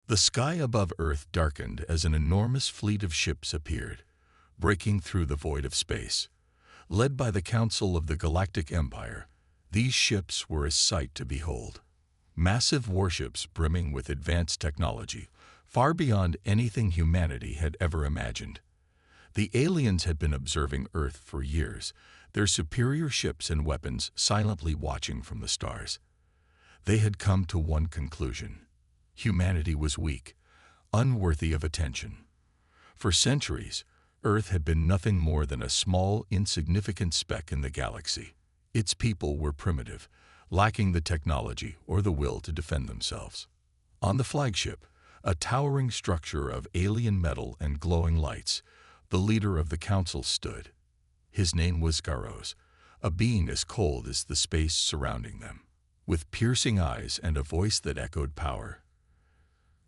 The sky above Earth darkened as an enormous fleet of ships appeared, breaking through the void of space. Led by the Council of the Galactic Empire, these ships were a sight to behold. Massive warships brimming with advanced technology, far beyond anything humanity had ever imagined. The aliens had been observing Earth for years, their superior ships and weapons silently watching from the stars. They had come to one conclusion: humanity was weak, unworthy of attention. For centuries, Earth had been nothing more than a small, insignificant speck in the galaxy. Its people were primitive, lacking the technology or the will to defend themselves. On the flagship, a towering structure of alien metal and glowing lights, the leader of the council stood. His name was Garros, a being as cold as the space surrounding them. With piercing eyes and a voice that echoed power,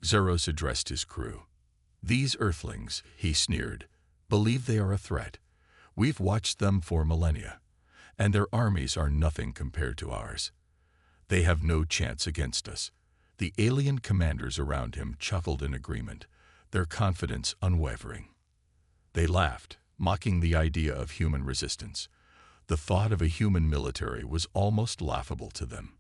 Garros addressed his crew. "These Earthlings," he sneered, "believe they are a threat. We've watched them for millennia, and their armies are nothing compared to ours. They have no chance against us." The alien commanders around him chuckled in agreement, their confidence unwavering. They laughed, mocking the idea of human resistance. The thought of a human military was almost laughable to them.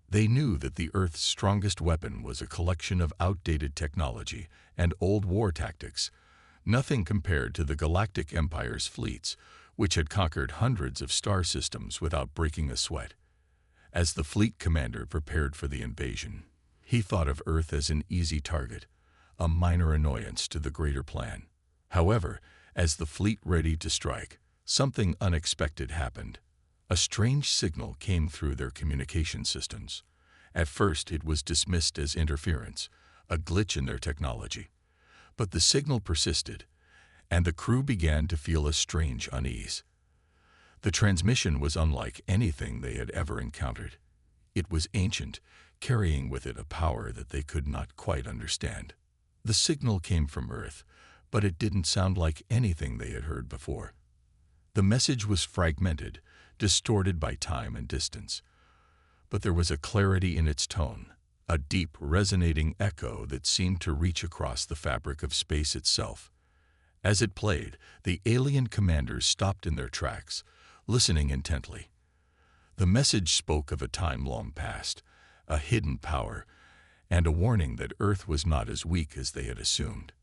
They knew that the Earth's strongest weapon was a collection of outdated technology and old war tactics, nothing compared to the Galactic Empire's fleets, which had conquered hundreds of star systems without breaking a sweat. As the fleet commander prepared for the invasion, he thought of Earth as an easy target, a minor annoyance to the greater plan. However, as the fleet readied to strike, something unexpected happened. A strange signal came through their communication systems. At first, it was dismissed as interference, a glitch in their technology. But the signal persisted, and the crew began to feel a strange unease. The transmission was unlike anything they had ever encountered. It was ancient, carrying with it a power that they could not quite understand. The signal came from Earth, but it didn't sound like anything they had heard before. The message was fragmented, distorted by time and distance. But there was a clarity in its tone, a deep, resonating echo that seemed to reach across the fabric of space itself. As it played, the alien commanders stopped in their tracks, listening intently. The message spoke of a time long past, a hidden power, and a warning that Earth was not as weak as they had assumed.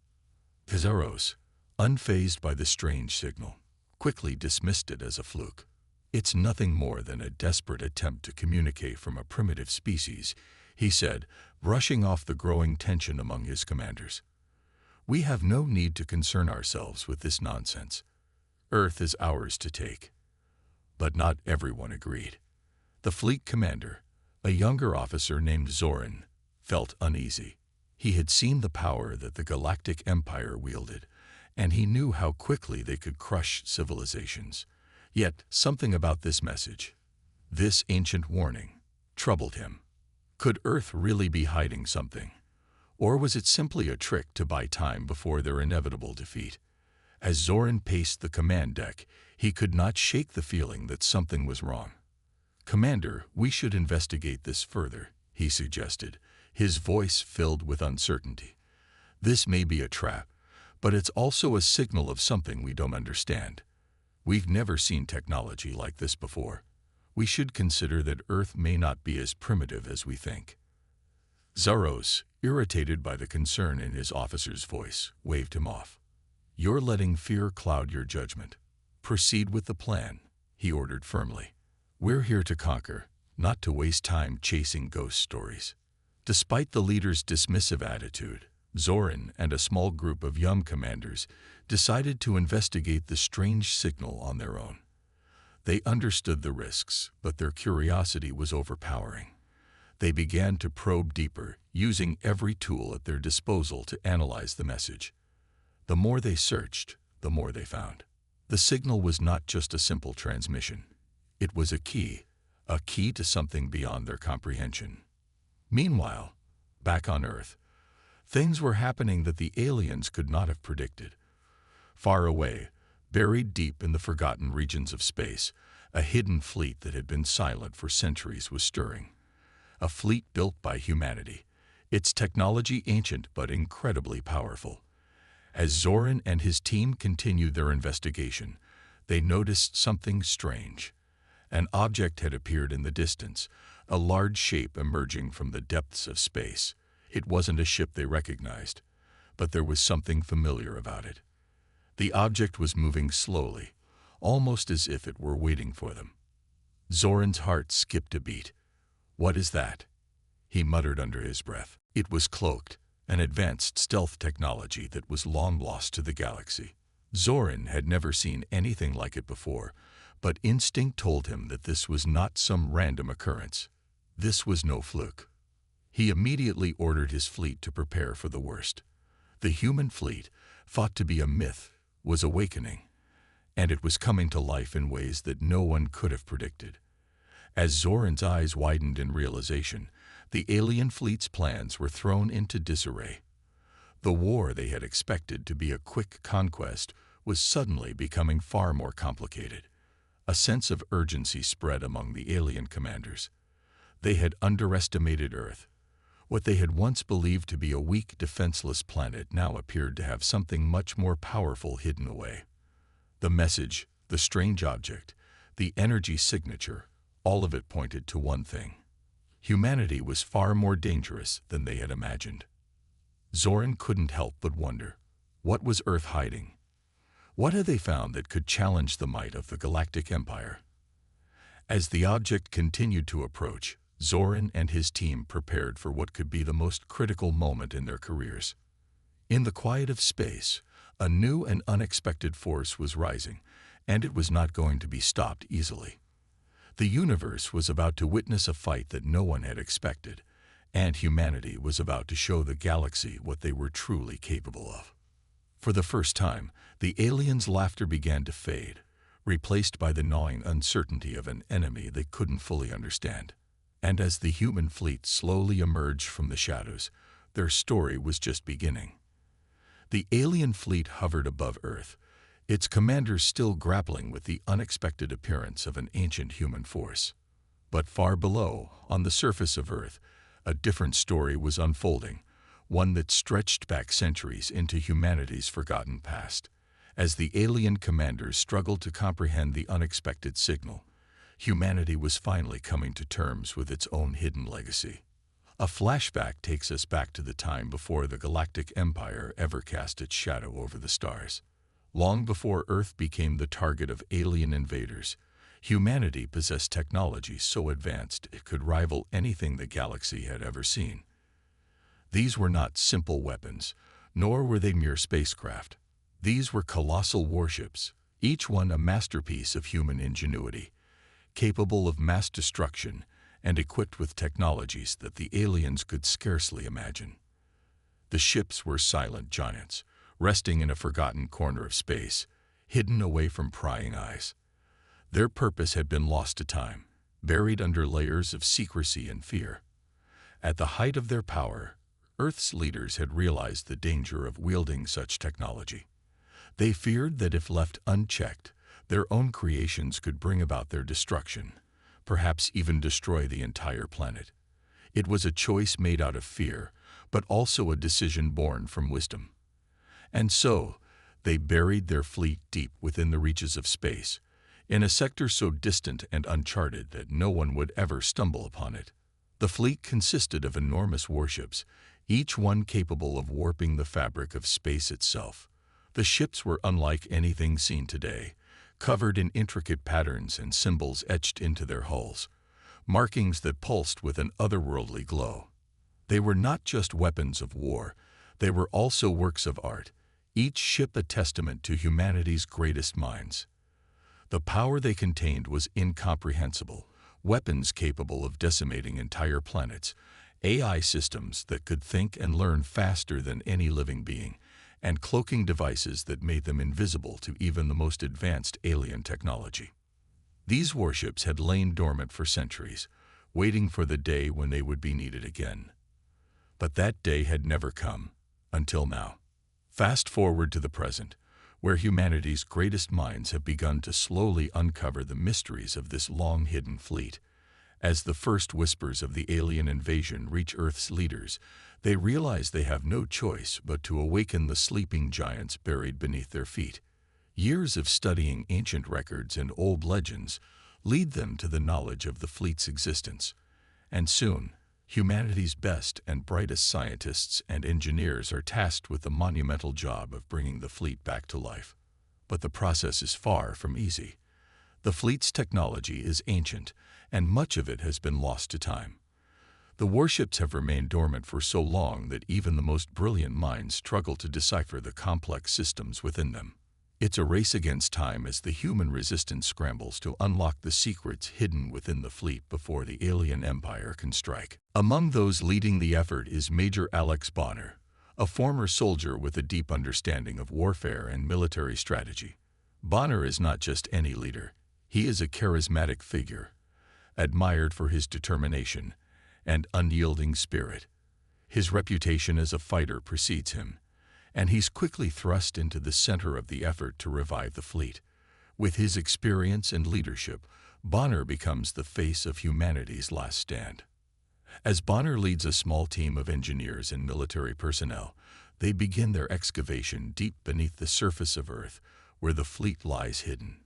Garros, unfazed by the strange signal, quickly dismissed it as a fluke. "It's nothing more than a desperate attempt to communicate from a primitive species," he said, brushing off the growing tension among his commanders. "We have no need to concern ourselves with this nonsense. Earth is ours to take." But not everyone agreed. The fleet commander, a younger officer named Zoran, felt uneasy. He had seen the power that the Galactic Empire wielded, and he knew how quickly they could crush civilizations. Yet something about this message, this ancient warning, troubled him. Could Earth really be hiding something? Or was it simply a trick to buy time before their inevitable defeat? As Zoran paced the command deck, he could not shake the feeling that something was wrong. "Commander, we should investigate this further," he suggested, his voice filled with uncertainty. "This may be a trap, but it's also a signal of something we don't understand. We've never seen technology like this before. We should consider that Earth may not be as primitive as we think." Garros, irritated by the concern in his officer's voice, waved him off. "You're letting fear cloud your judgment. Proceed with the plan," he ordered firmly. "We're here to conquer, not to waste time chasing ghost stories." Despite the leader's dismissive attitude, Zoran and a small group of young commanders decided to investigate the strange signal on their own. They understood the risks, but their curiosity was overpowering. They began to probe deeper, using every tool at their disposal to analyze the message. The more they searched, the more they found. The signal was not just a simple transmission. It was a key to something beyond their comprehension. Meanwhile, back on Earth, things were happening that the aliens could not have predicted. Far away, buried deep in the forgotten regions of space, a hidden fleet that had been silent for centuries was stirring. A fleet built by humanity, its technology ancient but incredibly powerful. As Zoran and his team continued their investigation, they noticed something strange. An object had appeared in the distance, a large shape emerging from the depths of space. It wasn't a ship they recognized, but there was something familiar about it. The object was moving slowly, almost as if it were waiting for them. Zoran's heart skipped a beat. "What is that?" he muttered under his breath. It was cloaked, an advanced stealth technology that was long lost to the galaxy. Zoran had never seen anything like it before, but instinct told him that this was not some random occurrence. This was no fluke. He immediately ordered his fleet to prepare for the worst. The human fleet, thought to be a myth, was awakening, and it was coming to life in ways that no one could have predicted. As Zoran's eyes widened in realization, the alien fleet's plans were thrown into disarray. The war they had expected to be a quick conquest was suddenly becoming far more complicated. A sense of urgency spread among the alien commanders. They had underestimated Earth. What they had once believed to be a weak, defenseless planet now appeared to have something much more powerful hidden away. The message, the strange object, the energy signature, all of it pointed to one thing. Humanity was far more dangerous than they had imagined. Zoran couldn't help but wonder, what was Earth hiding? What had they found that could challenge the might of the Galactic Empire? As the object continued to approach, Zoran and his team prepared for what could be the most critical moment in their careers. In the quiet of space, a new and unexpected force was rising, and it was not going to be stopped easily. The universe was about to witness a fight that no one had expected, and humanity was about to show the galaxy what they were truly capable of. For the first time, the aliens' laughter began to fade, replaced by the gnawing uncertainty of an enemy they couldn't fully understand. And as the human fleet slowly emerged from the shadows, their story was just beginning. The alien fleet hovered above Earth, its commanders still grappling with the unexpected appearance of an ancient human force. But far below, on the surface of Earth, a different story was unfolding, one that stretched back centuries into humanity's forgotten past. As the alien commanders struggled to comprehend the unexpected signal, humanity was finally coming to terms with its own hidden legacy. A flashback takes us back to the time before the Galactic Empire ever cast its shadow over the stars. Long before Earth became the target of alien invaders, humanity possessed technology so advanced it could rival anything the galaxy had ever seen. These were not simple weapons, nor were they mere spacecraft. These were colossal warships, each one a masterpiece of human ingenuity, capable of mass destruction and equipped with technologies that the aliens could scarcely imagine. The ships were silent giants, resting in a forgotten corner of space, hidden away from prying eyes. Their purpose had been lost to time, buried under layers of secrecy and fear. At the height of their power, Earth's leaders had realized the danger of wielding such technology. They feared that if left unchecked, their own creations could bring about their destruction, perhaps even destroy the entire planet. It was a choice made out of fear, but also a decision born from wisdom. And so, they buried their fleet deep within the reaches of space, in a sector so distant and uncharted that no one would ever stumble upon it. The fleet consisted of enormous warships, each one capable of warping the fabric of space itself. The ships were unlike anything seen today, covered in intricate patterns and symbols etched into their hulls, markings that pulsed with an otherworldly glow. They were not just weapons of war, they were also works of art, each ship a testament to humanity's greatest minds. The power they contained was incomprehensible, weapons capable of decimating entire planets, AI systems that could think and learn faster than any living being, and cloaking devices that made them invisible to even the most advanced alien technology. These warships had lain dormant for centuries, waiting for the day when they would be needed again. But that day had never come, until now. Fast forward to the present, where humanity's greatest minds have begun to slowly uncover the mysteries of this long-hidden fleet. As the first whispers of the alien invasion reach Earth's leaders, they realize they have no choice but to awaken the sleeping giants buried beneath their feet. Years of studying ancient records and old legends lead them to the knowledge of the fleet's existence, and soon, humanity's best and brightest scientists and engineers are tasked with the monumental job of bringing the fleet back to life. But the process is far from easy. The fleet's technology is ancient, and much of it has been lost to time. The warships have remained dormant for so long that even the most brilliant minds struggle to decipher the complex systems within them. It's a race against time as the human resistance scrambles to unlock the secrets hidden within the fleet before the alien empire can strike. Among those leading the effort is Major Alex Bonner, a former soldier with a deep understanding of warfare and military strategy. Bonner is not just any leader. He is a charismatic figure, admired for his determination and unyielding spirit. His reputation as a fighter precedes him, and he's quickly thrust into the center of the effort to revive the fleet. With his experience and leadership, Bonner becomes the face of humanity's last stand. As Bonner leads a small team of engineers and military personnel, they begin their excavation deep beneath the surface of Earth, where the fleet lies hidden.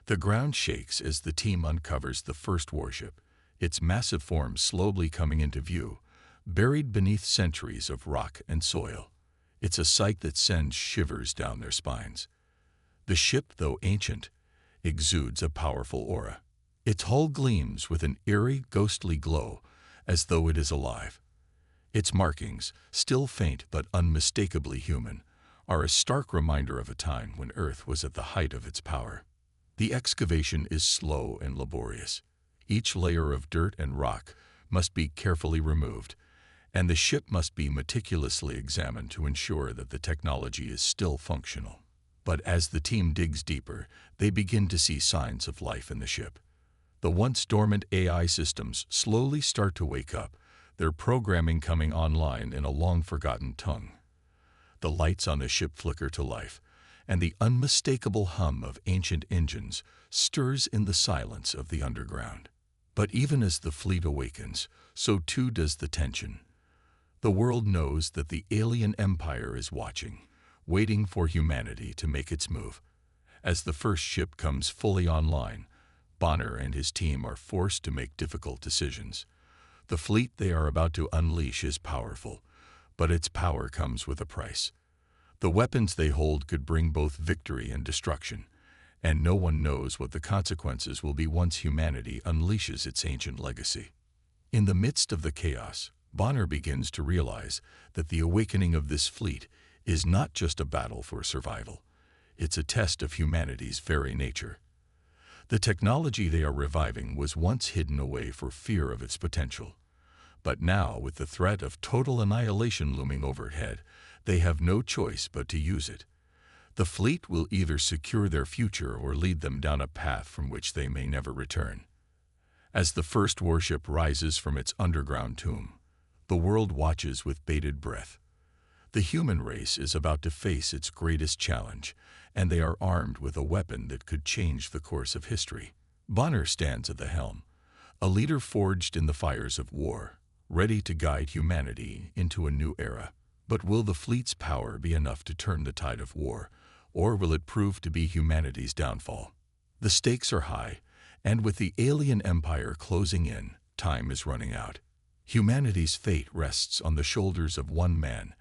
The ground shakes as the team uncovers the first warship, its massive form slowly coming into view, buried beneath centuries of rock and soil. It's a sight that sends shivers down their spines. The ship, though ancient, exudes a powerful aura. Its hull gleams with an eerie, ghostly glow, as though it is alive. Its markings, still faint but unmistakably human, are a stark reminder of a time when Earth was at the height of its power. The excavation is slow and laborious. Each layer of dirt and rock must be carefully removed, and the ship must be meticulously examined to ensure that the technology is still functional. But as the team digs deeper, they begin to see signs of life in the ship. The once dormant AI systems slowly start to wake up, their programming coming online in a long-forgotten tongue. The lights on the ship flicker to life, and the unmistakable hum of ancient engines stirs in the silence of the underground. But even as the fleet awakens, so too does the tension. The world knows that the alien empire is watching, waiting for humanity to make its move. As the first ship comes fully online, Bonner and his team are forced to make difficult decisions. The fleet they are about to unleash is powerful, but its power comes with a price. The weapons they hold could bring both victory and destruction, and no one knows what the consequences will be once humanity unleashes its ancient legacy. In the midst of the chaos, Bonner begins to realize that the awakening of this fleet is not just a battle for survival. It's a test of humanity's very nature. The technology they are reviving was once hidden away for fear of its potential. But now, with the threat of total annihilation looming overhead, they have no choice but to use it. The fleet will either secure their future or lead them down a path from which they may never return. As the first warship rises from its underground tomb, the world watches with bated breath. The human race is about to face its greatest challenge, and they are armed with a weapon that could change the course of history. Bonner stands at the helm, a leader forged in the fires of war, ready to guide humanity into a new era. But will the fleet's power be enough to turn the tide of war, or will it prove to be humanity's downfall? The stakes are high, and with the alien empire closing in, time is running out. Humanity's fate rests on the shoulders of one man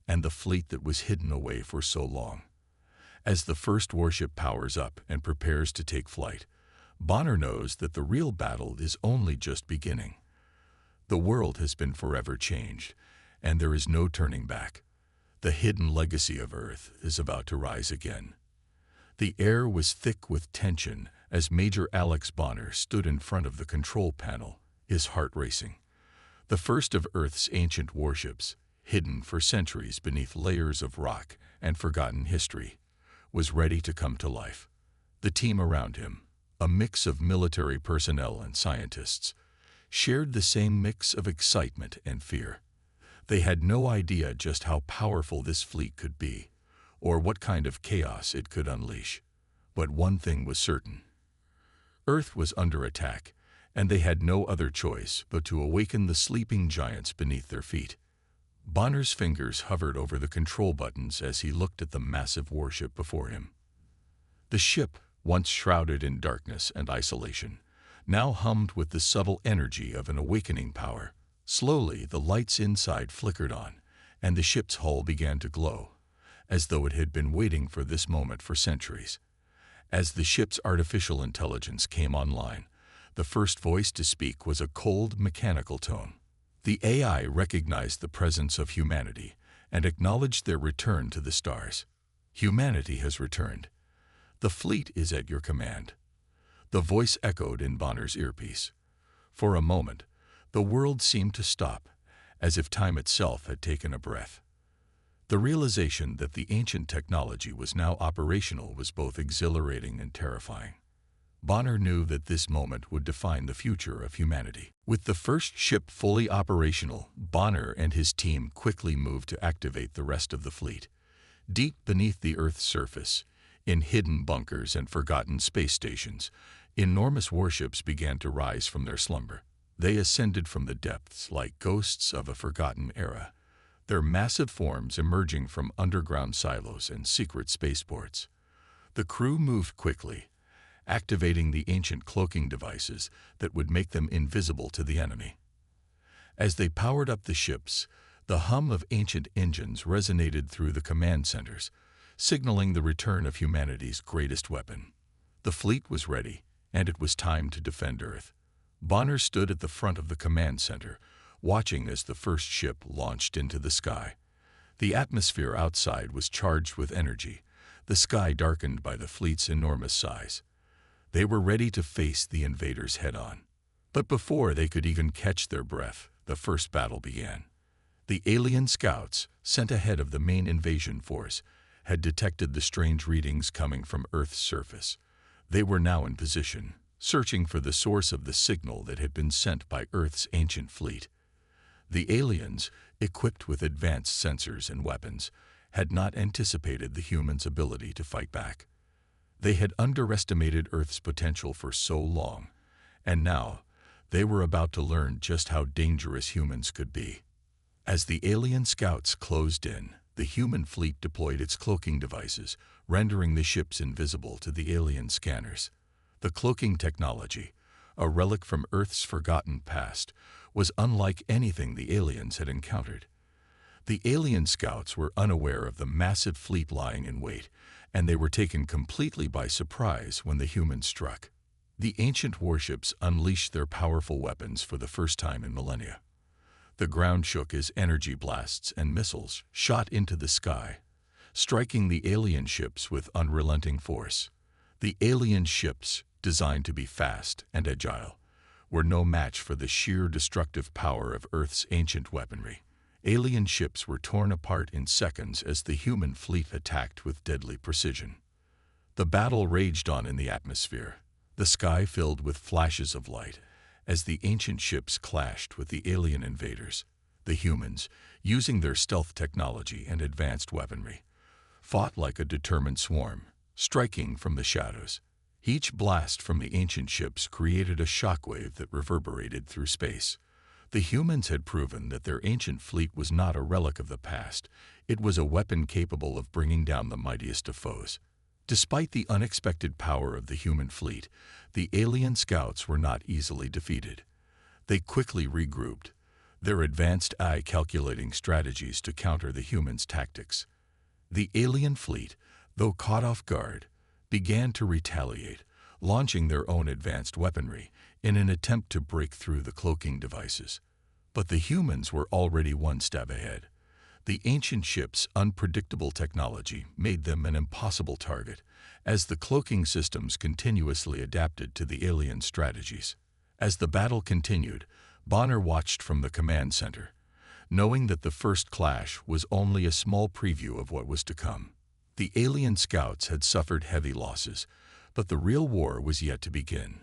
and the fleet that was hidden away for so long. As the first warship powers up and prepares to take flight, Bonner knows that the real battle is only just beginning. The world has been forever changed, and there is no turning back. The hidden legacy of Earth is about to rise again. The air was thick with tension as Major Alex Bonner stood in front of the control panel, his heart racing. The first of Earth's ancient warships, hidden for centuries beneath layers of rock and forgotten history, was ready to come to life. The team around him, a mix of military personnel and scientists, shared the same mix of excitement and fear. They had no idea just how powerful this fleet could be, or what kind of chaos it could unleash. But one thing was certain. Earth was under attack, and they had no other choice but to awaken the sleeping giants beneath their feet. Bonner's fingers hovered over the control buttons as he looked at the massive warship before him. The ship, once shrouded in darkness and isolation, now hummed with the subtle energy of an awakening power. Slowly, the lights inside flickered on, and the ship's hull began to glow, as though it had been waiting for this moment for centuries. As the ship's artificial intelligence came online, the first voice to speak was a cold, mechanical tone. The AI recognized the presence of humanity and acknowledged their return to the stars. "Humanity has returned. The fleet is at your command." The voice echoed in Bonner's earpiece. For a moment, the world seemed to stop, as if time itself had taken a breath. The realization that the ancient technology was now operational was both exhilarating and terrifying. Bonner knew that this moment would define the future of humanity. With the first ship fully operational, Bonner and his team quickly moved to activate the rest of the fleet. Deep beneath the Earth's surface, in hidden bunkers and forgotten space stations, enormous warships began to rise from their slumber. They ascended from the depths like ghosts of a forgotten era, their massive forms emerging from underground silos and secret spaceports. The crew moved quickly, activating the ancient cloaking devices that would make them invisible to the enemy. As they powered up the ships, the hum of ancient engines resonated through the command centers, signaling the return of humanity's greatest weapon. The fleet was ready, and it was time to defend Earth. Bonner stood at the front of the command center, watching as the first ship launched into the sky. The atmosphere outside was charged with energy, the sky darkened by the fleet's enormous size. They were ready to face the invaders head-on. But before they could even catch their breath, the first battle began. The alien scouts, sent ahead of the main invasion force, had detected the strange readings coming from Earth's surface. They were now in position, searching for the source of the signal that had been sent by Earth's ancient fleet. The aliens, equipped with advanced sensors and weapons, had not anticipated the humans' ability to fight back. They had underestimated Earth's potential for so long, and now they were about to learn just how dangerous humans could be. As the alien scouts closed in, the human fleet deployed its cloaking devices, rendering the ships invisible to the alien scanners. The cloaking technology, a relic from Earth's forgotten past, was unlike anything the aliens had encountered. The alien scouts were unaware of the massive fleet lying in wait, and they were taken completely by surprise when the humans struck. The ancient warships unleashed their powerful weapons for the first time in millennia. The ground shook as energy blasts and missiles shot into the sky, striking the alien ships with unrelenting force. The alien ships, designed to be fast and agile, were no match for the sheer destructive power of Earth's ancient weaponry. Alien ships were torn apart in seconds as the human fleet attacked with deadly precision. The battle raged on in the atmosphere, the sky filled with flashes of light, as the ancient ships clashed with the alien invaders. The humans, using their stealth technology and advanced weaponry, fought like a determined swarm, striking from the shadows. Each blast from the ancient ships created a shockwave that reverberated through space. The humans had proven that their ancient fleet was not a relic of the past. It was a weapon capable of bringing down the mightiest of foes. Despite the unexpected power of the human fleet, the alien scouts were not easily defeated. They quickly regrouped, their advanced AI calculating strategies to counter the humans' tactics. The alien fleet, though caught off guard, began to retaliate, launching their own advanced weaponry in an attempt to break through the cloaking devices. But the humans were already one step ahead. The ancient ships' unpredictable technology made them an impossible target, as the cloaking systems continuously adapted to the alien strategies. As the battle continued, Bonner watched from the command center, knowing that the first clash was only a small preview of what was to come. The alien scouts had suffered heavy losses, but the real war was yet to begin.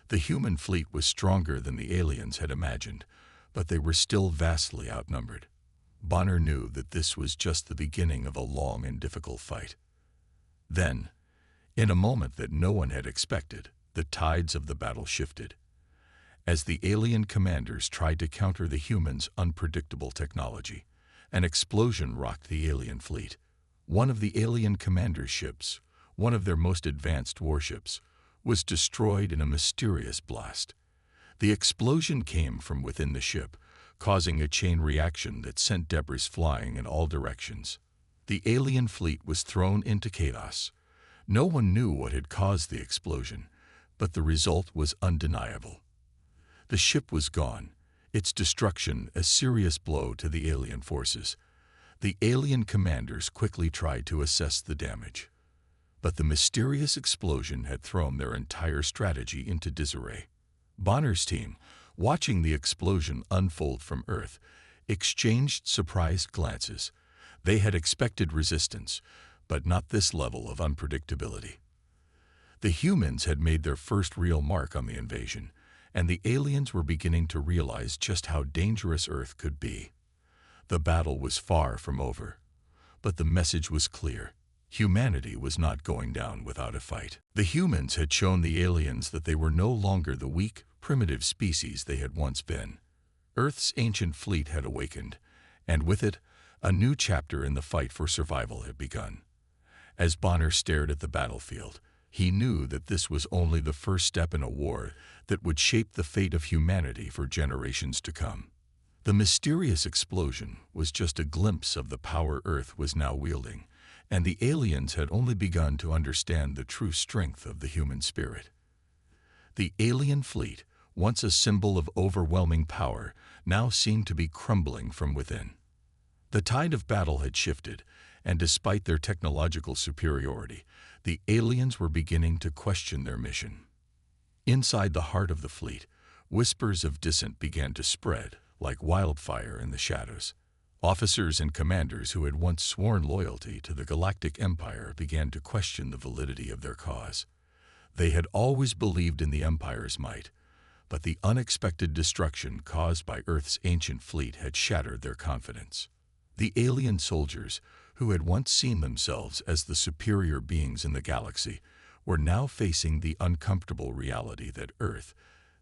The human fleet was stronger than the aliens had imagined, but they were still vastly outnumbered. Bonner knew that this was just the beginning of a long and difficult fight. Then, in a moment that no one had expected, the tides of the battle shifted. As the alien commanders tried to counter the humans' unpredictable technology, an explosion rocked the alien fleet. One of the alien commanders' ships, one of their most advanced warships, was destroyed in a mysterious blast. The explosion came from within the ship, causing a chain reaction that sent debris flying in all directions. The alien fleet was thrown into chaos. No one knew what had caused the explosion, but the result was undeniable. The ship was gone, its destruction a serious blow to the alien forces. The alien commanders quickly tried to assess the damage, but the mysterious explosion had thrown their entire strategy into disarray. Bonner's team, watching the explosion unfold from Earth, exchanged surprised glances. They had expected resistance, but not this level of unpredictability. The humans had made their first real mark on the invasion, and the aliens were beginning to realize just how dangerous Earth could be. The battle was far from over, but the message was clear. Humanity was not going down without a fight. The humans had shown the aliens that they were no longer the weak, primitive species they had once been. Earth's ancient fleet had awakened, and with it, a new chapter in the fight for survival had begun. As Bonner stared at the battlefield, he knew that this was only the first step in a war that would shape the fate of humanity for generations to come. The mysterious explosion was just a glimpse of the power Earth was now wielding, and the aliens had only begun to understand the true strength of the human spirit. The alien fleet, once a symbol of overwhelming power, now seemed to be crumbling from within. The tide of battle had shifted, and despite their technological superiority, the aliens were beginning to question their mission. Inside the heart of the fleet, whispers of dissent began to spread like wildfire in the shadows. Officers and commanders who had once sworn loyalty to the Galactic Empire began to question the validity of their cause. They had always believed in the Empire's might, but the unexpected destruction caused by Earth's ancient fleet had shattered their confidence. The alien soldiers, who had once seen themselves as the superior beings in the galaxy, were now facing the uncomfortable reality that Earth,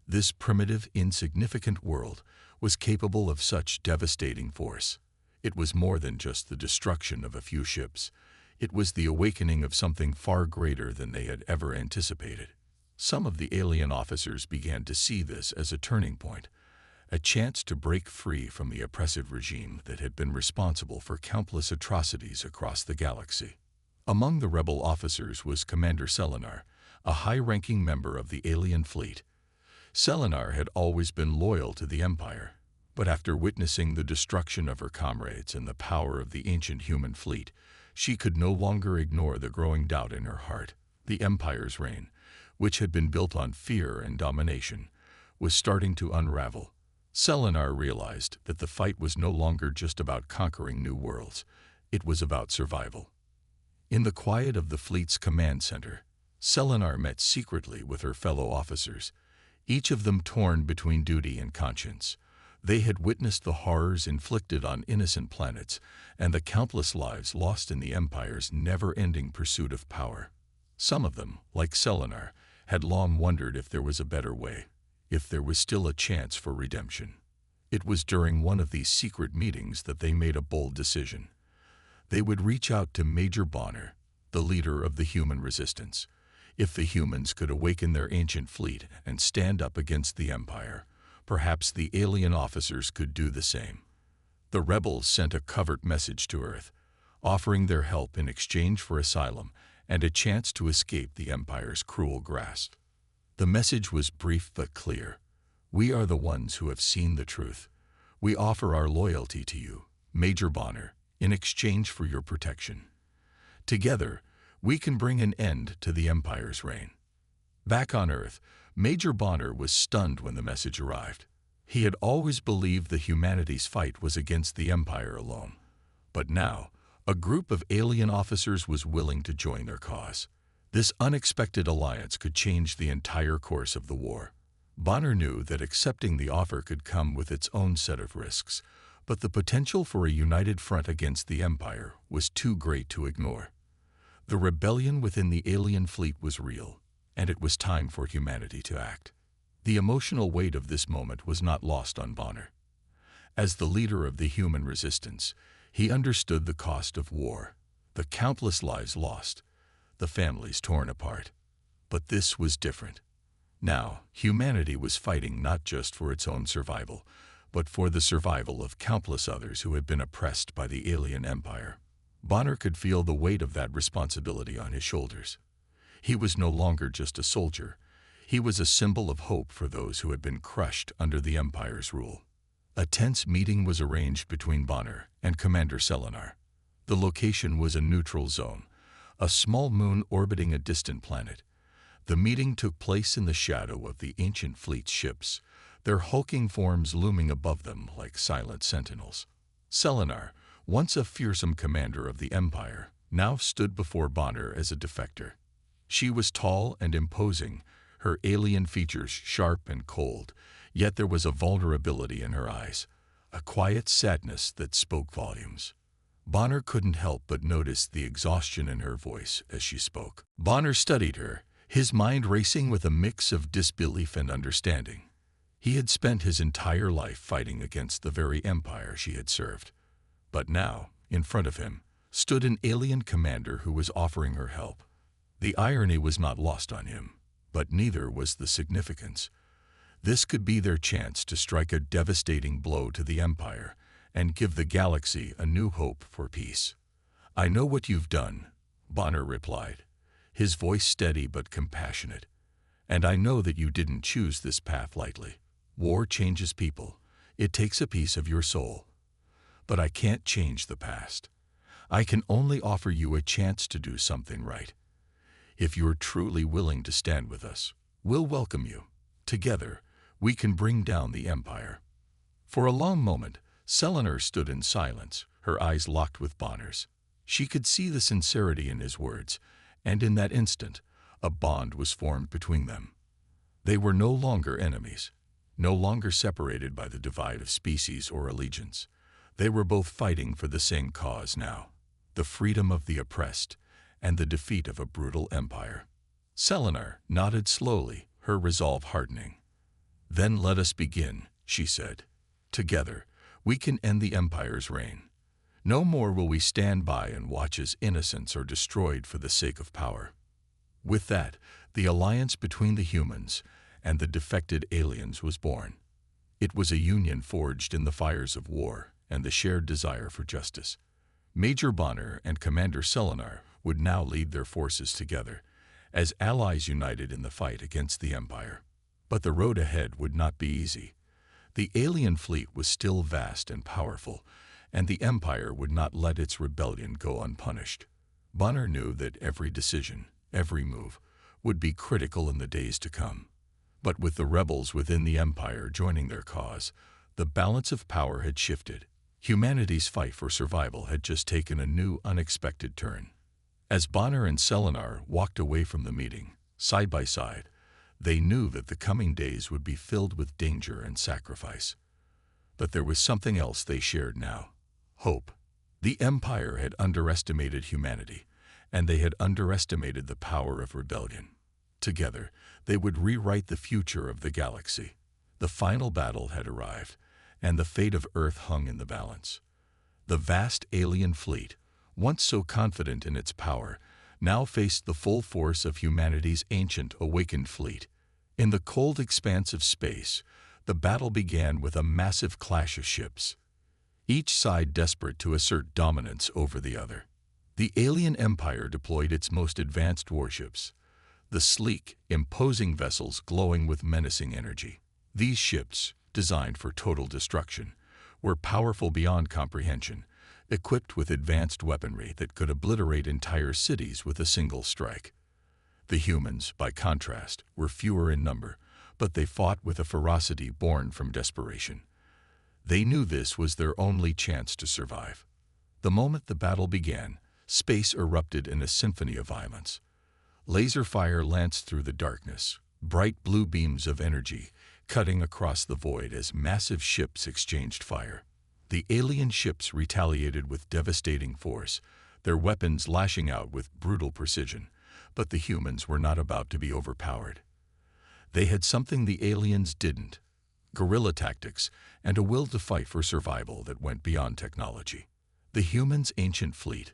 this primitive, insignificant world, was capable of such devastating force. It was more than just the destruction of a few ships. It was the awakening of something far greater than they had ever anticipated. Some of the alien officers began to see this as a turning point, a chance to break free from the oppressive regime that had been responsible for countless atrocities across the galaxy. Among the rebel officers was Commander Selenar, a high-ranking member of the alien fleet. Selenar had always been loyal to the Empire, but after witnessing the destruction of her comrades and the power of the ancient human fleet, she could no longer ignore the growing doubt in her heart. The Empire's reign, which had been built on fear and domination, was starting to unravel. Selenar realized that the fight was no longer just about conquering new worlds. It was about survival. In the quiet of the fleet's command center, Selenar met secretly with her fellow officers, each of them torn between duty and conscience. They had witnessed the horrors inflicted on innocent planets and the countless lives lost in the Empire's never-ending pursuit of power. Some of them, like Selenar, had long wondered if there was a better way, if there was still a chance for redemption. It was during one of these secret meetings that they made a bold decision. They would reach out to Major Bonner, the leader of the human resistance. If the humans could awaken their ancient fleet and stand up against the Empire, perhaps the alien officers could do the same. The rebels sent a covert message to Earth, offering their help in exchange for asylum and a chance to escape the Empire's cruel grasp. The message was brief but clear. We are the ones who have seen the truth. We offer our loyalty to you, Major Bonner, in exchange for your protection. Together, we can bring an end to the Empire's reign. Back on Earth, Major Bonner was stunned when the message arrived. He had always believed that humanity's fight was against the Empire alone. But now, a group of alien officers was willing to join their cause. This unexpected alliance could change the entire course of the war. Bonner knew that accepting the offer could come with its own set of risks, but the potential for a united front against the Empire was too great to ignore. The rebellion within the alien fleet was real, and it was time for humanity to act. The emotional weight of this moment was not lost on Bonner. As the leader of the human resistance, he understood the cost of war, the countless lives lost, the families torn apart. But this was different. Now, humanity was fighting not just for its own survival, but for the survival of countless others who had been oppressed by the alien empire. Bonner could feel the weight of that responsibility on his shoulders. He was no longer just a soldier. He was a symbol of hope for those who had been crushed under the empire's rule. A tense meeting was arranged between Bonner and Commander Selenar. The location was a neutral zone, a small moon orbiting a distant planet. The meeting took place in the shadow of the ancient fleet's ships, their hulking forms looming above them like silent sentinels. Selenar, once a fearsome commander of the Empire, now stood before Bonner as a defector. She was tall and imposing, her alien features sharp and cold, yet there was a vulnerability in her eyes, a quiet sadness that spoke volumes. Bonner couldn't help but notice the exhaustion in her voice as she spoke. Bonner studied her, his mind racing with a mix of disbelief and understanding. He had spent his entire life fighting against the very empire she had served. But now, in front of him, stood an alien commander who was offering her help. The irony was not lost on him, but neither was the significance. This could be their chance to strike a devastating blow to the empire and give the galaxy a new hope for peace. "I know what you've done," Bonner replied, his voice steady but compassionate. "And I know that you didn't choose this path lightly. War changes people. It takes a piece of your soul. But I can't change the past. I can only offer you a chance to do something right. If you're truly willing to stand with us, we'll welcome you. Together, we can bring down the empire." For a long moment, Selenar stood in silence, her eyes locked with Bonner's. She could see the sincerity in his words, and in that instant, a bond was formed between them. They were no longer enemies, no longer separated by the divide of species or allegiance. They were both fighting for the same cause now, the freedom of the oppressed and the defeat of a brutal empire. Selenar nodded slowly, her resolve hardening. "Then let us begin," she said. "Together, we can end the empire's reign. No more will we stand by and watch as innocents are destroyed for the sake of power." With that, the alliance between the humans and the defected aliens was born. It was a union forged in the fires of war and the shared desire for justice. Major Bonner and Commander Selenar would now lead their forces together, as allies united in the fight against the Empire. But the road ahead would not be easy. The alien fleet was still vast and powerful, and the Empire would not let its rebellion go unpunished. Bonner knew that every decision, every move, would be critical in the days to come. But with the rebels within the Empire joining their cause, the balance of power had shifted. Humanity's fight for survival had just taken a new, unexpected turn. As Bonner and Selenar walked away from the meeting, side by side, they knew that the coming days would be filled with danger and sacrifice. But there was something else they shared now: hope. The Empire had underestimated humanity, and they had underestimated the power of rebellion. Together, they would rewrite the future of the galaxy. The final battle had arrived, and the fate of Earth hung in the balance. The vast alien fleet, once so confident in its power, now faced the full force of humanity's ancient, awakened fleet. In the cold expanse of space, the battle began with a massive clash of ships, each side desperate to assert dominance over the other. The alien empire deployed its most advanced warships, the sleek, imposing vessels glowing with menacing energy. These ships, designed for total destruction, were powerful beyond comprehension, equipped with advanced weaponry that could obliterate entire cities with a single strike. The humans, by contrast, were fewer in number, but they fought with a ferocity born from desperation. They knew this was their only chance to survive. The moment the battle began, space erupted in a symphony of violence. Laser fire lanced through the darkness, bright blue beams of energy cutting across the void as massive ships exchanged fire. The alien ships retaliated with devastating force, their weapons lashing out with brutal precision, but the humans were not about to be overpowered. They had something the aliens didn't: guerrilla tactics and a will to fight for survival that went beyond technology. The humans' ancient fleet,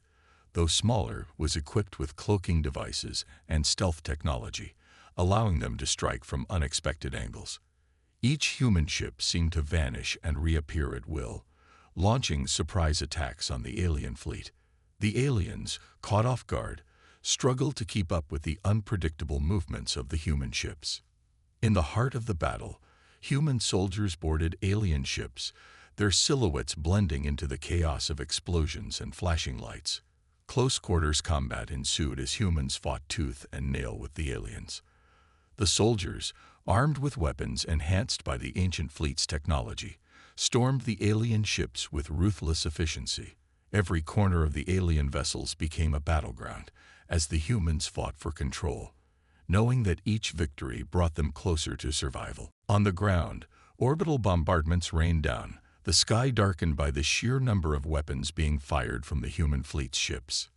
though smaller, was equipped with cloaking devices and stealth technology, allowing them to strike from unexpected angles. Each human ship seemed to vanish and reappear at will, launching surprise attacks on the alien fleet. The aliens, caught off guard, struggled to keep up with the unpredictable movements of the human ships. In the heart of the battle, human soldiers boarded alien ships, their silhouettes blending into the chaos of explosions and flashing lights. Close quarters combat ensued as humans fought tooth and nail with the aliens. The soldiers, armed with weapons enhanced by the ancient fleet's technology, stormed the alien ships with ruthless efficiency. Every corner of the alien vessels became a battleground as the humans fought for control, knowing that each victory brought them closer to survival. On the ground, orbital bombardments rained down, the sky darkened by the sheer number of weapons being fired from the human fleet's ships.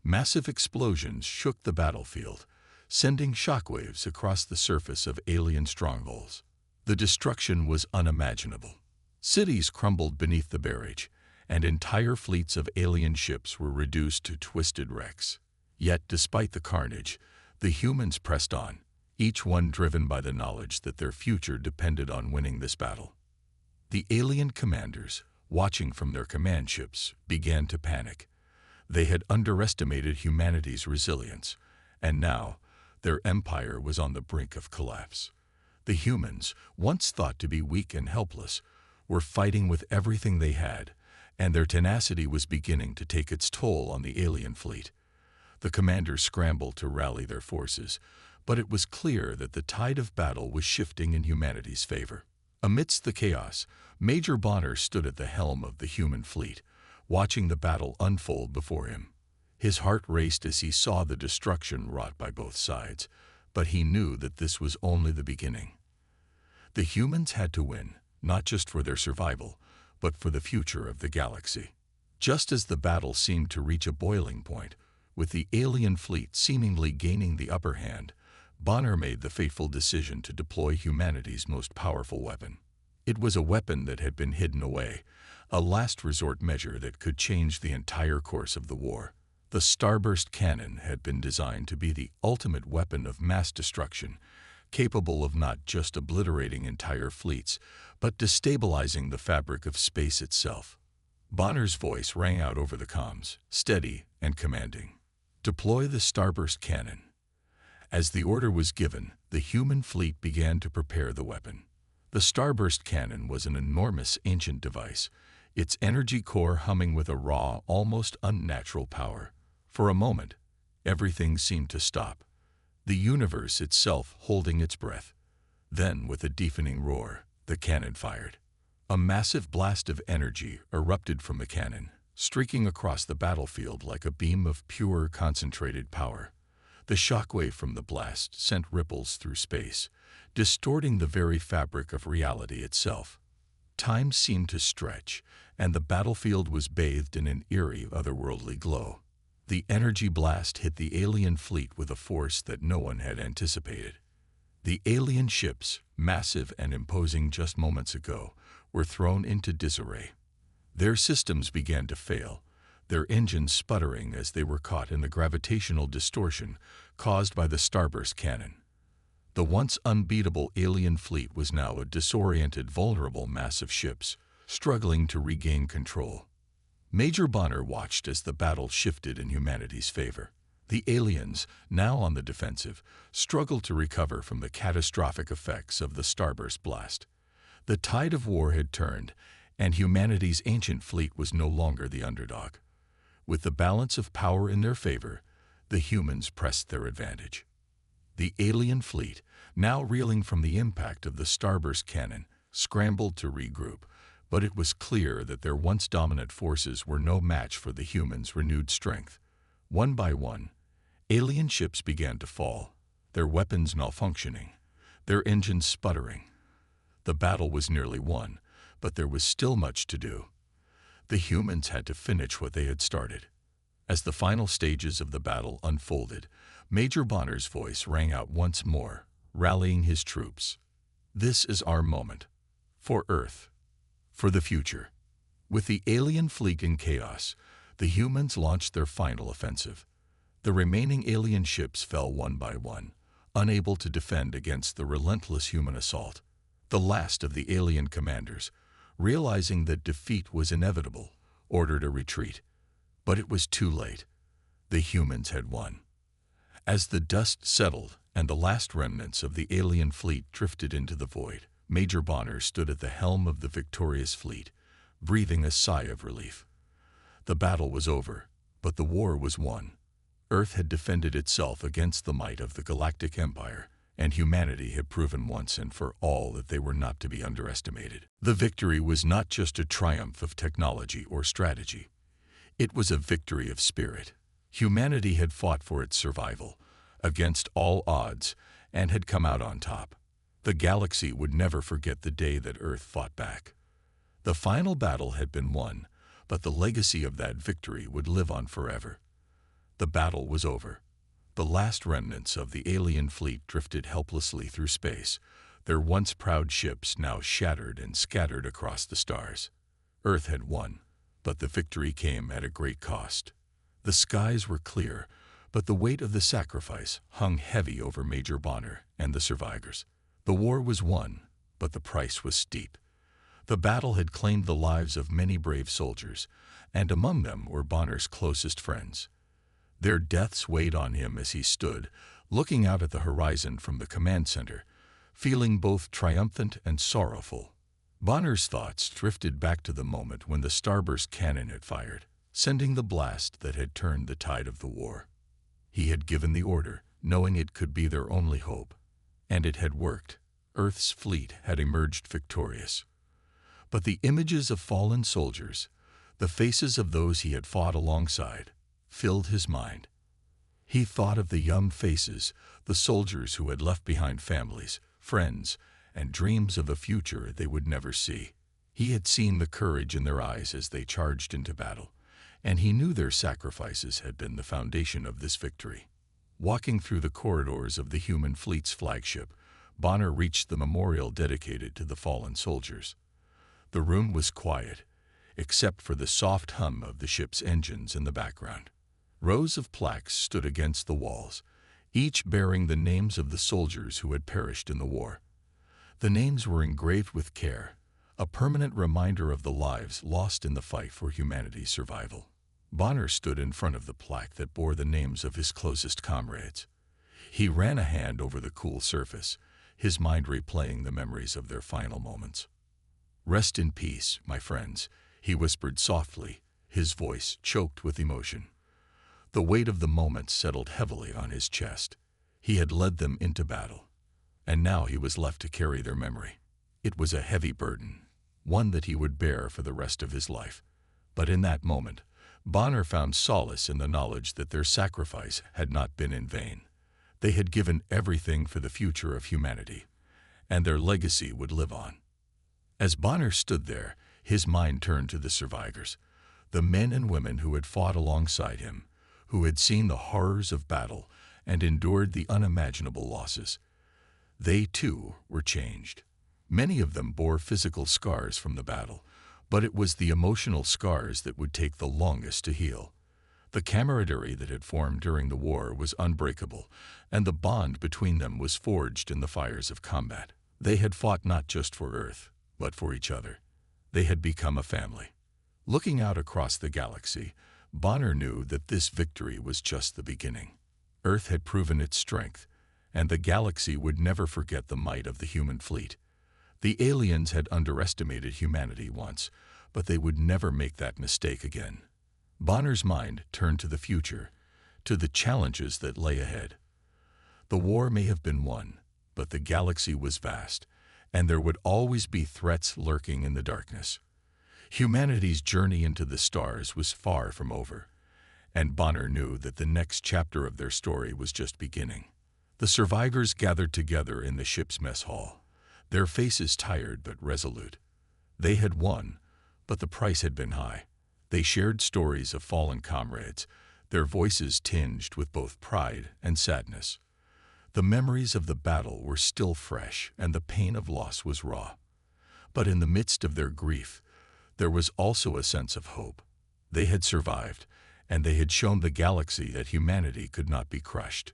Massive explosions shook the battlefield, sending shockwaves across the surface of alien strongholds. The destruction was unimaginable. Cities crumbled beneath the barrage, and entire fleets of alien ships were reduced to twisted wrecks. Yet, despite the carnage, the humans pressed on, each one driven by the knowledge that their future depended on winning this battle. The alien commanders, watching from their command ships, began to panic. They had underestimated humanity's resilience, and now their empire was on the brink of collapse. The humans, once thought to be weak and helpless, were fighting with everything they had, and their tenacity was beginning to take its toll on the alien fleet. The commanders scrambled to rally their forces, but it was clear that the tide of battle was shifting in humanity's favor. Amidst the chaos, Major Bonner stood at the helm of the human fleet, watching the battle unfold before him. His heart raced as he saw the destruction wrought by both sides, but he knew that this was only the beginning. The humans had to win, not just for their survival, but for the future of the galaxy. Just as the battle seemed to reach a boiling point, with the alien fleet seemingly gaining the upper hand, Bonner made the fateful decision to deploy humanity's most powerful weapon. It was a weapon that had been hidden away, a last resort measure that could change the entire course of the war. The Starburst cannon had been designed to be the ultimate weapon of mass destruction, capable of not just obliterating entire fleets, but destabilizing the fabric of space itself. Bonner's voice rang out over the comms, steady and commanding. "Deploy the Starburst cannon." As the order was given, the human fleet began to prepare the weapon. The Starburst cannon was an enormous ancient device, its energy core humming with a raw, almost unnatural power. For a moment, everything seemed to stop, the universe itself holding its breath. Then, with a deafening roar, the cannon fired. A massive blast of energy erupted from the cannon, streaking across the battlefield like a beam of pure, concentrated power. The shockwave from the blast sent ripples through space, distorting the very fabric of reality itself. Time seemed to stretch, and the battlefield was bathed in an eerie, otherworldly glow. The energy blast hit the alien fleet with a force that no one had anticipated. The alien ships, massive and imposing just moments ago, were thrown into disarray. Their systems began to fail, their engines sputtering as they were caught in the gravitational distortion caused by the Starburst cannon. The once unbeatable alien fleet was now a disoriented, vulnerable mass of ships, struggling to regain control. Major Bonner watched as the battle shifted in humanity's favor. The aliens, now on the defensive, struggled to recover from the catastrophic effects of the Starburst blast. The tide of war had turned, and humanity's ancient fleet was no longer the underdog. With the balance of power in their favor, the humans pressed their advantage. The alien fleet, now reeling from the impact of the Starburst cannon, scrambled to regroup, but it was clear that their once dominant forces were no match for the humans' renewed strength. One by one, alien ships began to fall, their weapons malfunctioning, their engines sputtering. The battle was nearly won, but there was still much to do. The humans had to finish what they had started. As the final stages of the battle unfolded, Major Bonner's voice rang out once more, rallying his troops. This is our moment. For Earth. For the future. With the alien fleet in chaos, the humans launched their final offensive. The remaining alien ships fell one by one, unable to defend against the relentless human assault. The last of the alien commanders, realizing that defeat was inevitable, ordered a retreat. But it was too late. The humans had won. As the dust settled and the last remnants of the alien fleet drifted into the void, Major Bonner stood at the helm of the victorious fleet, breathing a sigh of relief. The battle was over, but the war was won. Earth had defended itself against the might of the Galactic Empire, and humanity had proven once and for all that they were not to be underestimated. The victory was not just a triumph of technology or strategy. It was a victory of spirit. Humanity had fought for its survival, against all odds, and had come out on top. The galaxy would never forget the day that Earth fought back. The final battle had been won, but the legacy of that victory would live on forever. The battle was over. The last remnants of the alien fleet drifted helplessly through space, their once proud ships now shattered and scattered across the stars. Earth had won, but the victory came at a great cost. The skies were clear, but the weight of the sacrifice hung heavy over Major Bonner and the survivors. The war was won, but the price was steep. The battle had claimed the lives of many brave soldiers, and among them were Bonner's closest friends. Their deaths weighed on him as he stood, looking out at the horizon from the command center, feeling both triumphant and sorrowful. Bonner's thoughts drifted back to the moment when the starburst cannon had fired, sending the blast that had turned the tide of the war. He had given the order, knowing it could be their only hope. And it had worked. Earth's fleet had emerged victorious. But the images of fallen soldiers, the faces of those he had fought alongside, filled his mind. He thought of the young faces, the soldiers who had left behind families, friends, and dreams of a future they would never see. He had seen the courage in their eyes as they charged into battle, and he knew their sacrifices had been the foundation of this victory. Walking through the corridors of the human fleet's flagship, Bonner reached the memorial dedicated to the fallen soldiers. The room was quiet, except for the soft hum of the ship's engines in the background. Rows of plaques stood against the walls, each bearing the names of the soldiers who had perished in the war. The names were engraved with care, a permanent reminder of the lives lost in the fight for humanity's survival. Bonner stood in front of the plaque that bore the names of his closest comrades. He ran a hand over the cool surface, his mind replaying the memories of their final moments. "Rest in peace, my friends," he whispered softly, his voice choked with emotion. The weight of the moment settled heavily on his chest. He had led them into battle, and now he was left to carry their memory. It was a heavy burden, one that he would bear for the rest of his life. But in that moment, Bonner found solace in the knowledge that their sacrifice had not been in vain. They had given everything for the future of humanity, and their legacy would live on. As Bonner stood there, his mind turned to the survivors, the men and women who had fought alongside him, who had seen the horrors of battle and endured the unimaginable losses. They, too, were changed. Many of them bore physical scars from the battle, but it was the emotional scars that would take the longest to heal. The camaraderie that had formed during the war was unbreakable, and the bond between them was forged in the fires of combat. They had fought not just for Earth, but for each other. They had become a family. Looking out across the galaxy, Bonner knew that this victory was just the beginning. Earth had proven its strength, and the galaxy would never forget the might of the human fleet. The aliens had underestimated humanity once, but they would never make that mistake again. Bonner's mind turned to the future, to the challenges that lay ahead. The war may have been won, but the galaxy was vast, and there would always be threats lurking in the darkness. Humanity's journey into the stars was far from over, and Bonner knew that the next chapter of their story was just beginning. The survivors gathered together in the ship's mess hall, their faces tired but resolute. They had won, but the price had been high. They shared stories of fallen comrades, their voices tinged with both pride and sadness. The memories of the battle were still fresh, and the pain of loss was raw. But in the midst of their grief, there was also a sense of hope. They had survived, and they had shown the galaxy that humanity could not be crushed.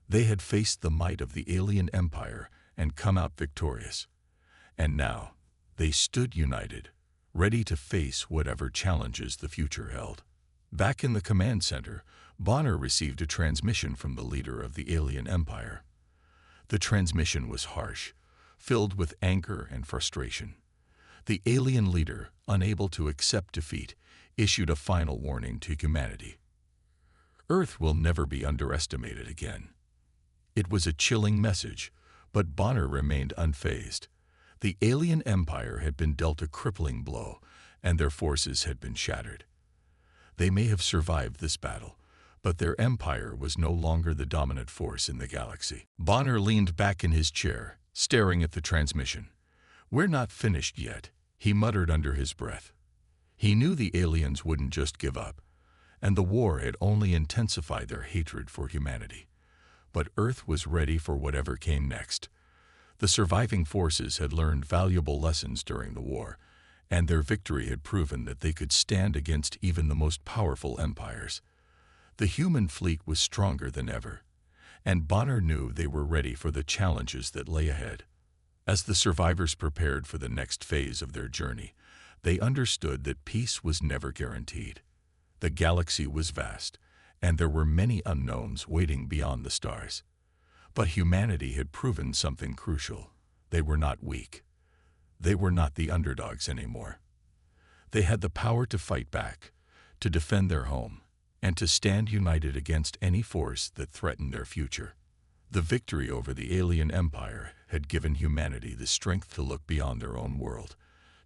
They had faced the might of the alien empire and come out victorious. And now, they stood united, ready to face whatever challenges the future held. Back in the command center, Bonner received a transmission from the leader of the alien empire. The transmission was harsh, filled with anger and frustration. The alien leader, unable to accept defeat, issued a final warning to humanity. Earth will never be underestimated again. It was a chilling message, but Bonner remained unfazed. The alien empire had been dealt a crippling blow, and their forces had been shattered. They may have survived this battle, but their empire was no longer the dominant force in the galaxy. Bonner leaned back in his chair, staring at the transmission. "We're not finished yet," he muttered under his breath. He knew the aliens wouldn't just give up, and the war had only intensified their hatred for humanity. But Earth was ready for whatever came next. The surviving forces had learned valuable lessons during the war, and their victory had proven that they could stand against even the most powerful empires. The human fleet was stronger than ever, and Bonner knew they were ready for the challenges that lay ahead. As the survivors prepared for the next phase of their journey, they understood that peace was never guaranteed. The galaxy was vast, and there were many unknowns waiting beyond the stars. But humanity had proven something crucial. They were not weak. They were not the underdogs anymore. They had the power to fight back, to defend their home, and to stand united against any force that threatened their future. The victory over the alien empire had given humanity the strength to look beyond their own world,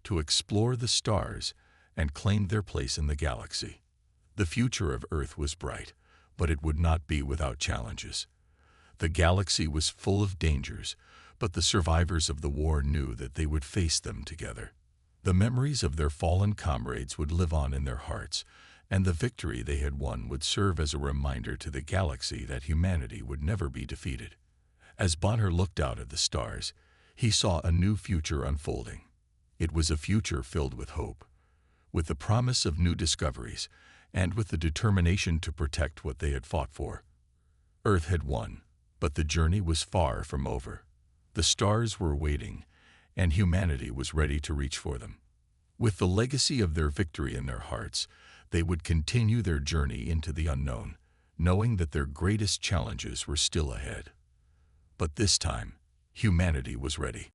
to explore the stars and claim their place in the galaxy. The future of Earth was bright, but it would not be without challenges. The galaxy was full of dangers, but the survivors of the war knew that they would face them together. The memories of their fallen comrades would live on in their hearts, and the victory they had won would serve as a reminder to the galaxy that humanity would never be defeated. As Bonner looked out at the stars, he saw a new future unfolding. It was a future filled with hope, with the promise of new discoveries, and with the determination to protect what they had fought for. Earth had won, but the journey was far from over. The stars were waiting, and humanity was ready to reach for them. With the legacy of their victory in their hearts, they would continue their journey into the unknown, knowing that their greatest challenges were still ahead. But this time, humanity was ready.